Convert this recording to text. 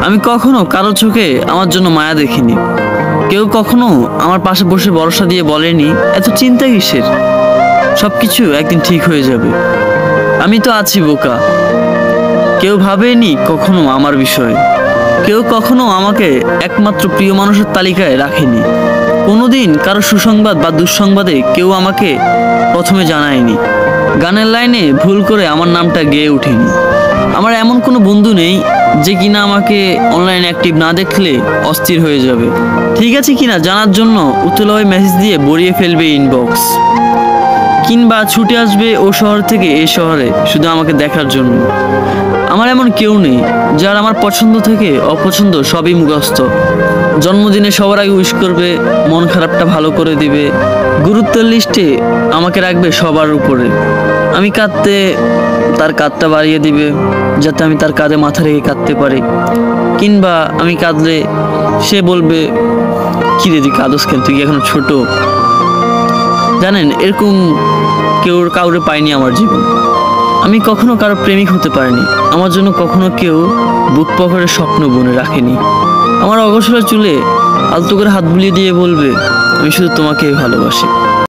আমি কখনো কারো চোখে আমার জন্য মায়া দেখিনি। কেউ কখনো আমার পাশে বসে ভরসা দিয়ে বলেনি এত চিন্তা কিসের, সবকিছু একদিন ঠিক হয়ে যাবে। আমি তো আছি বোকা। কেউ ভাবেনি কখনো আমার বিষয়ে। কেউ কখনো আমাকে একমাত্র প্রিয় মানুষের তালিকায় রাখেনি। কোনোদিন কারো সুসংবাদ বা দুঃসংবাদে কেউ আমাকে প্রথমে জানায়নি। গানের লাইনে ভুল করে আমার নামটা গেয়ে ওঠেনি। আমার এমন কোনো বন্ধু নেই যে কিনা আমাকে অনলাইনে অ্যাক্টিভ না দেখলে অস্থির হয়ে যাবে, ঠিক আছে কিনা জানার জন্য উতলায় মেসেজ দিয়ে ভরিয়ে ফেলবে ইনবক্স, কিংবা ছুটে আসবে ও শহর থেকে এই শহরে শুধু আমাকে দেখার জন্য। আমার এমন কেউ নেই যার আমার পছন্দ থেকে অপছন্দ সবই মুখস্থ। জন্মদিনে সবার আগে উইশ করবে, মন খারাপটা ভালো করে দিবে, গুরুত্বের লিস্টে আমাকে রাখবে সবার উপরে। আমি কাঁদতে তার কাঁধটা বাড়িয়ে দিবে যাতে আমি তার কাঁধে মাথা রেখে কাঁদতে পারি, কিংবা আমি কাঁদলে সে বলবে কি রে তুই কাঁদস কেন, তুই কি এখনো ছোট। জানেন, এরকম কাউরে পাইনি আমার জীবন। আমি কখনো কারো প্রেমিক হতে পারিনি। আমার জন্য কখনো কেউ বুক পকেটের স্বপ্ন বুনে রাখেনি। আমার অগোছালো চুলে আলতো করে হাত বুলিয়ে দিয়ে বলবে আমি শুধু তোমাকেই ভালোবাসি।